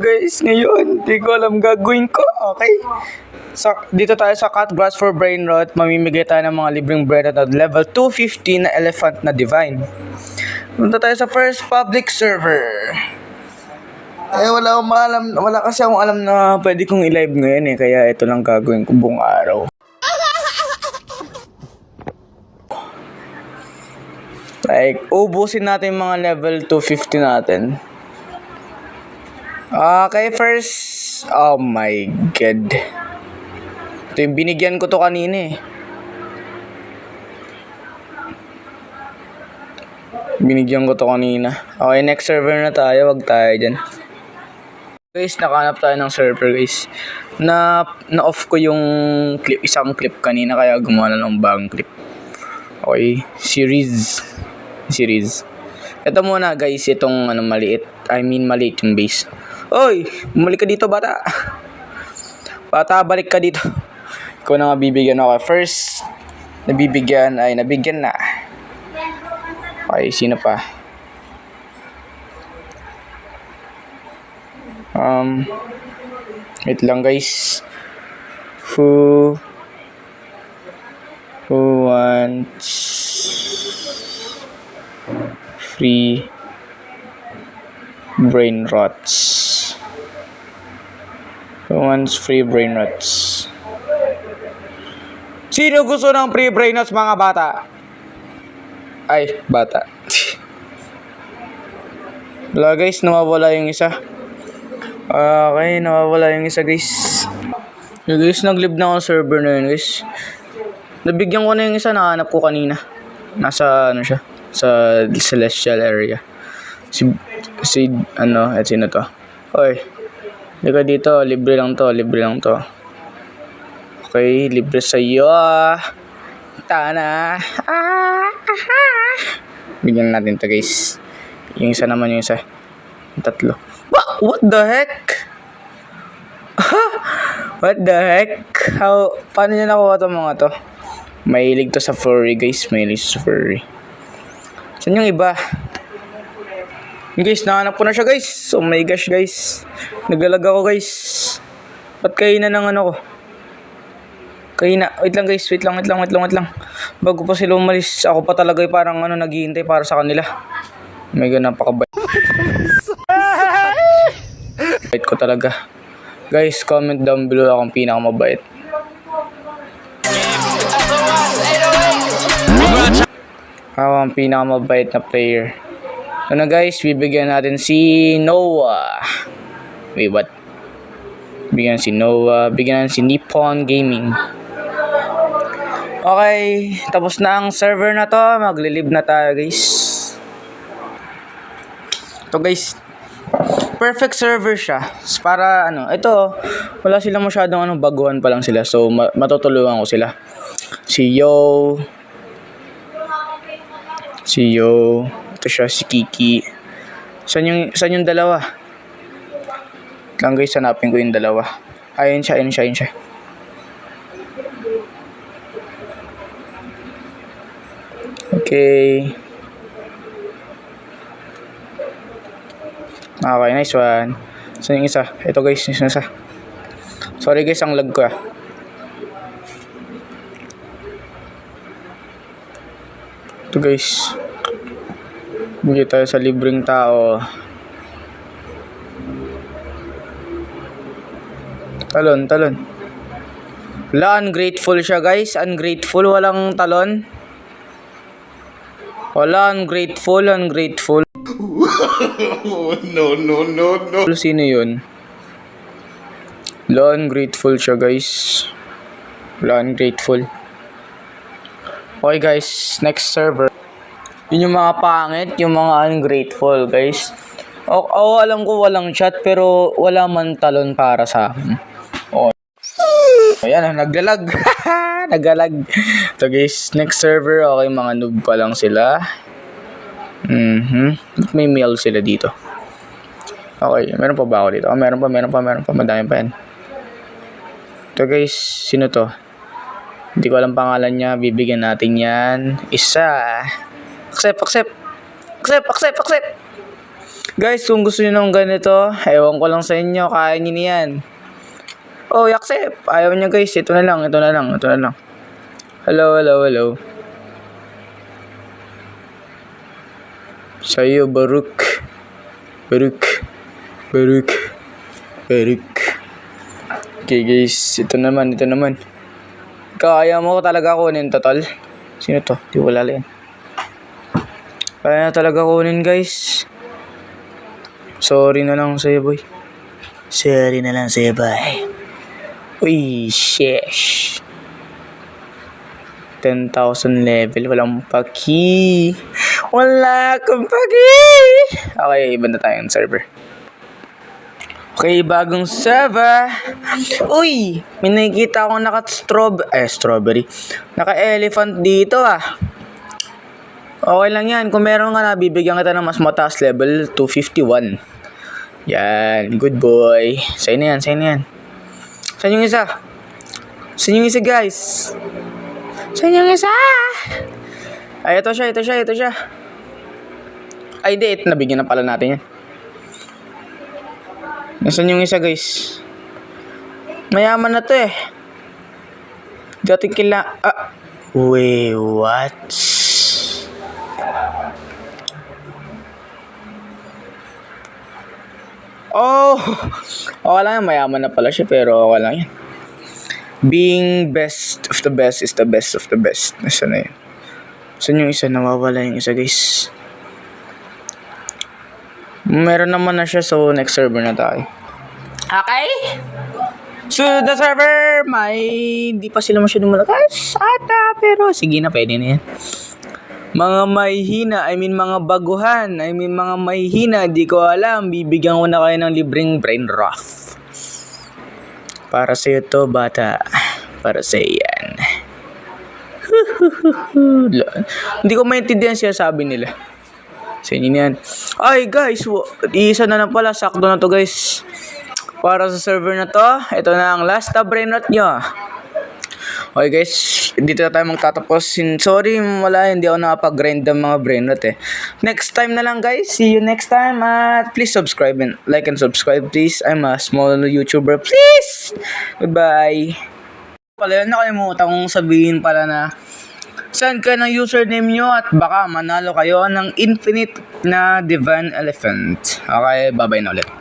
guys, ngayon, di ko alam gagawin ko, okay? Dito tayo sa Cut Grass for Brain Rot, mamimigay tayo ng mga libreng brain rot at level 250 na elephant na divine. Punta tayo sa first public server. Wala kasi akong alam na pwede kong i-live ngayon kaya ito lang gagawin ko buong araw. Like, ubusin natin yung mga level 250 natin. Okay, first, oh my god. Ito yung binigyan ko to kanina Binigyan ko to kanina. Okay, next server na tayo, wag tayo dyan. Guys, nakahanap tayo ng server guys. Na-off ko yung isang clip kanina kaya gumawa na ng bagong clip. Okay, series. Ito muna guys, itong maliit. Maliit yung base. Oy, bumalik ka dito bata. Bata, balik ka dito. Ikaw na nga bibigyan ako. First, nabigyan na. Okay, sino pa? Wait lang guys. Who wants free brain rots? Who wants free brain rots? Sino gusto ng free brain rots, mga bata? Ay, bata. Wala guys, nawawala yung isa. Okay, nawawala yung isa guys. Yung guys, nag-live na ako sa server na yun guys. Nabigyan ko na yung isa, nahanap ko kanina. Nasa siya? Sa celestial area. Sino to? Oy, liga dito, libre lang to. Okay, libre sa'yo. Tana. Bigyan natin to guys. Yung isa naman yung isa. Yung tatlo. What the heck? What the heck? Paano niya nakuha to mga to? Mahilig to sa furry guys. Saan yung iba? Guys, nahanap ko na siya guys. Oh my gosh guys. Nagalag ako guys. Ba't kayo na ng ko? Wait lang guys. Wait lang. Bago pa sila umalis, ako pa talaga parang naghihintay para sa kanila. Oh my god, napakabait. Bait ko talaga. Guys, comment down below akong pinakamabait. Ako ang pinakamabait na player. Guys, bibigyan natin si Noah. Wait, what? Bigyan si Noah. Bigyan natin si Nippon Gaming. Okay, tapos na ang server na to. Maglilive na tayo guys. Ito guys, perfect server siya. Para ito, wala silang masyadong baguhan pa lang sila. So, matutulungan ko sila. Si Yo. Ito siya, si Kiki. Saan yung dalawa? Lang guys, hanapin ko yung dalawa. Ayun siya. Okay. Okay, nice one. Saan yung isa? Ito guys, yung isa. Sorry guys, ang lag ko Ito guys. Bigyan tayo sa libreng tao. Talon. Wala, ungrateful siya guys. Walang talon. Wala, ungrateful. No. Sino yun? Wala, ungrateful siya guys. Okay guys, next server. Yun yung mga pangit, yung mga ungrateful guys. Alam ko walang chat pero wala man talon para sa akin. Ayan, naglalag. Ito guys, next server. Okay, mga noob pa lang sila. May mail sila dito. Okay, meron pa ba ako dito? Meron pa. Madami pa yan. Ito guys, sino to? Hindi ko alam pangalan niya. Bibigyan natin yan. Isa. Accept. Guys, kung gusto nyo ng ganito, ewan ko lang sa inyo, kaya nyo na yan. Oh, accept. Ayaw niya guys, ito na lang. Hello. Sa'yo, Baruk. Okay guys, ito naman. Kaya mo talaga kunin to, tol? Sino to? Di wala yan. Kaya talaga kunin guys. Sorry na lang sa'yo, boy. Uy, sheesh. 10,000 level, walang paki. Wala akong paki. Okay, iba na tayong server. Okay, bagong server. Uy, may nakikita akong strawberry. Naka-elephant dito ah. Okay lang yan. Kung meron nga na, bibigyan kita ng mas mataas level, 251. Yan, good boy. Sa'yo na yan. Saan yung isa? Guys? Saan yung isa? Ay, ito siya. Ay, hindi. Nabigyan na pala natin yan. Nasaan yung isa, guys? Mayaman na to eh. Dating wait, what? Oh! Okay lang yan. Mayaman na pala siya, pero okay lang yan. Being best of the best is the best of the best. Nasaan na yun? Saan yung isa? Nawawala yung isa, guys. Meron naman na siya, so next server na tayo. Okay? So, the server, hindi pa sila masyadong malakas. Pero sige na, pwede na yan. Mga mga baguhan, mga mahihina, di ko alam. Bibigyan ko na kayo ng libreng brain rot. Para sa'yo to, bata. Para sa'yo yan. Hindi ko maintindihan siya sabi nila. Sa inyo yan. Ay guys, isa na lang pala. Sakto na to guys. Para sa server na to, ito na ang last na brain rot nyo. Okay guys, dito na tayo magtatapos. Sorry, hindi ako nakapag-grind ng mga brain rot eh. Next time na lang guys. See you next time. At please subscribe and like and subscribe please. I'm a small YouTuber. Please! Goodbye. Nakalimutan kong sabihin pala na send ka ng username nyo at baka manalo kayo ng infinite na Divine Elephant. Okay, bye-bye na ulit.